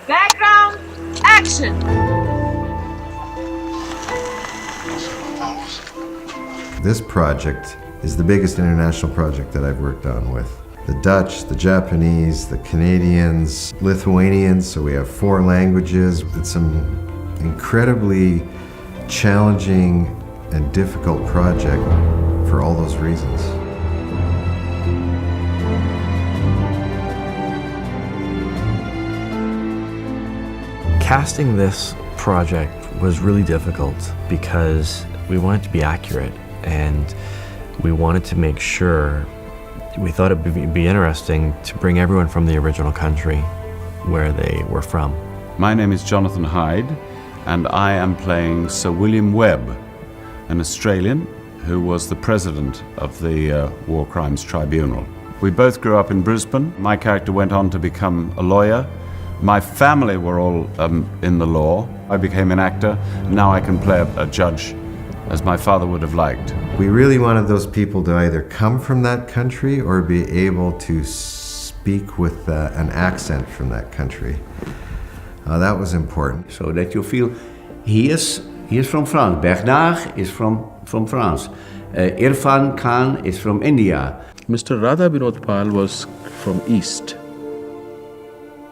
Background, action! This project is the biggest international project that I've worked on with the Dutch, the Japanese, the Canadians, Lithuanians, so we have 4 languages. It's an incredibly challenging and difficult project for all those reasons. Casting this project was really difficult because we wanted to be accurate and we wanted to make sure, we thought it would be interesting to bring everyone from the original country where they were from. My name is Jonathan Hyde and I am playing Sir William Webb, an Australian who was the president of the War Crimes Tribunal. We both grew up in Brisbane. My character went on to become a lawyer. My family were all in the law. I became an actor. Now I can play a judge, as my father would have liked. We really wanted those people to either come from that country or be able to speak with an accent from that country. That was important. So that you feel he is from France. Bernard is from France. Irfan Khan is from India. Mr. Radha Vinod Pal was from East,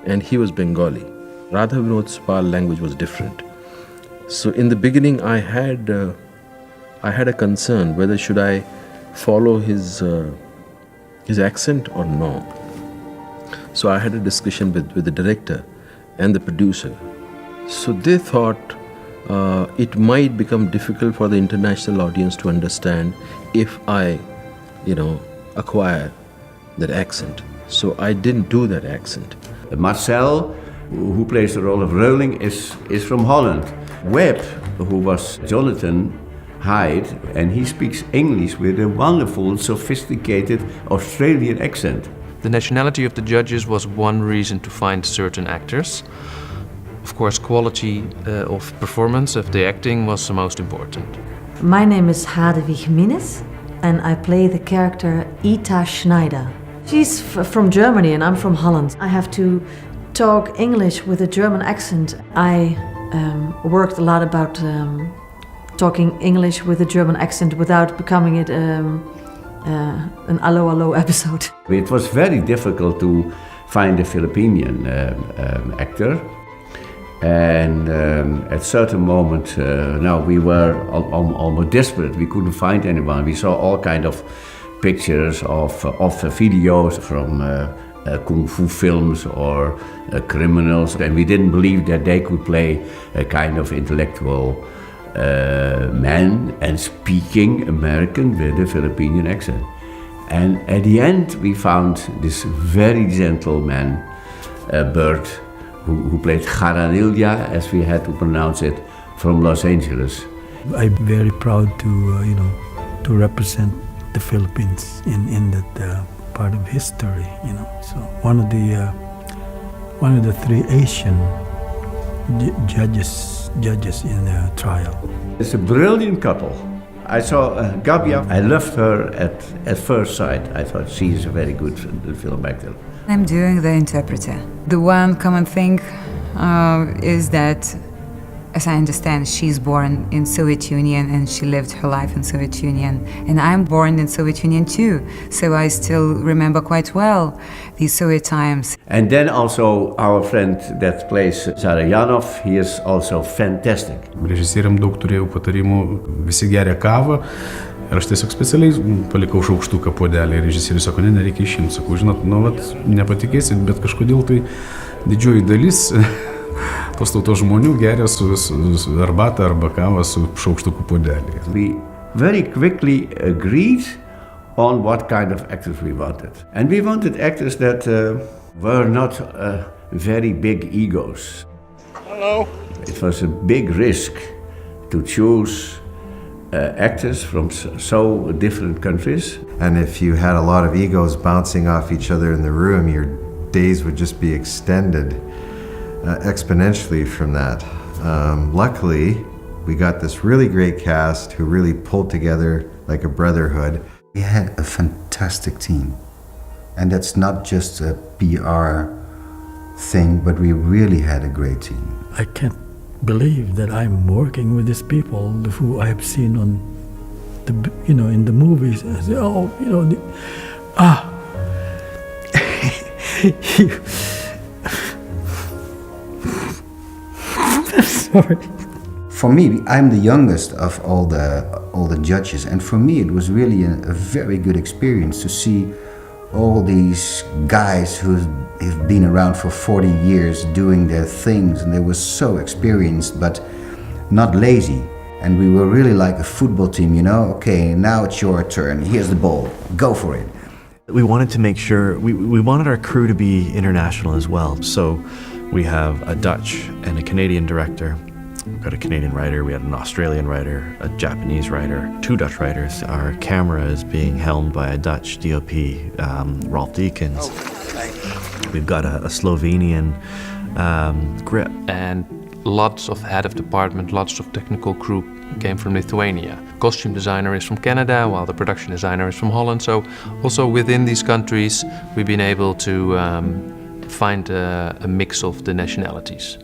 and he was Bengali. Radha Vinod Pal language was different. So in the beginning, I had a concern whether should I follow his accent or no. So I had a discussion with the director and the producer. So they thought it might become difficult for the international audience to understand if I, acquire that accent. So I didn't do that accent. Marcel, who plays the role of Rowling, is from Holland. Webb, who was Jonathan Hyde, and he speaks English with a wonderful, sophisticated Australian accent. The nationality of the judges was one reason to find certain actors. Of course, quality of performance, of the acting, was the most important. My name is Hadewig Minnes, and I play the character Ita Schneider. She's from Germany and I'm from Holland. I have to talk English with a German accent. I worked a lot about talking English with a German accent without becoming it an Allo Allo episode. It was very difficult to find a Filipinian actor. And at a certain moment, we were almost desperate. We couldn't find anyone. We saw all kind of pictures of videos from kung fu films or criminals, and we didn't believe that they could play a kind of intellectual man and speaking American with a Filipinian accent. And at the end, we found this very gentle Bert, who played Garanilja, as we had to pronounce it, from Los Angeles. I'm very proud to represent the Philippines in that part of history. So one of the 3 Asian judges in the trial. It's a brilliant couple. I saw Gabia. I loved her at first sight. I thought she is a very good film actor. I'm doing the interpreter. The one common thing is that, as I understand, she's born in Soviet Union and she lived her life in Soviet Union. And I'm born in Soviet Union too, so I still remember quite well these Soviet times. And then also our friend that plays Zarayanov, he is also fantastic. Režisieriam daug turėjau patarimų, visi geria kavą. Ir aš tiesiog specialiai palikau šaukštuką puodelį ir režisierius sako, nereikia išimti. Sakau, žinot, nepatikėsit, bet kažkodėl tai didžioji dalis tos tautos žmonių geria su arbatą arba kavą su šaukštuku puodelį. We very quickly agreed on what kind of actors we wanted. And we wanted actors that were not very big egos. Hello. It was a big risk to choose actors from so different countries. And if you had a lot of egos bouncing off each other in the room, your days would just be extended exponentially from that. Luckily, we got this really great cast who really pulled together like a brotherhood. We had a fantastic team. And that's not just a PR thing, but we really had a great team. I can't believe that I'm working with these people who I have seen on the, in the movies. I say, oh, sorry. For me, I'm the youngest of all the judges, and for me it was really a very good experience to see all these guys who have been around for 40 years doing their things, and they were so experienced but not lazy. And we were really like a football team, okay, now it's your turn, here's the ball, go for it. We wanted to make sure, we wanted our crew to be international as well. So we have a Dutch and a Canadian director. We've got a Canadian writer, we had an Australian writer, a Japanese writer, 2 Dutch writers. Our camera is being helmed by a Dutch DOP, Rolf Deakins. We've got a Slovenian grip. And lots of head of department, lots of technical crew came from Lithuania. Costume designer is from Canada, while the production designer is from Holland. So also within these countries, we've been able to find a mix of the nationalities.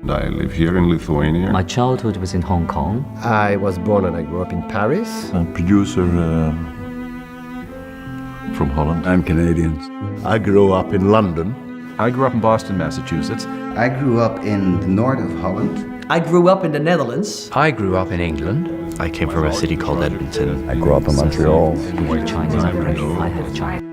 I live here in Lithuania. My childhood was in Hong Kong. I was born and I grew up in Paris. I'm a producer from Holland. I'm Canadian. I grew up in London. I grew up in Boston, Massachusetts. I grew up in the north of Holland. I grew up in the Netherlands. I grew up in England. I came from a city called Edmonton. I grew up in Montreal. Chinese. I had Chinese.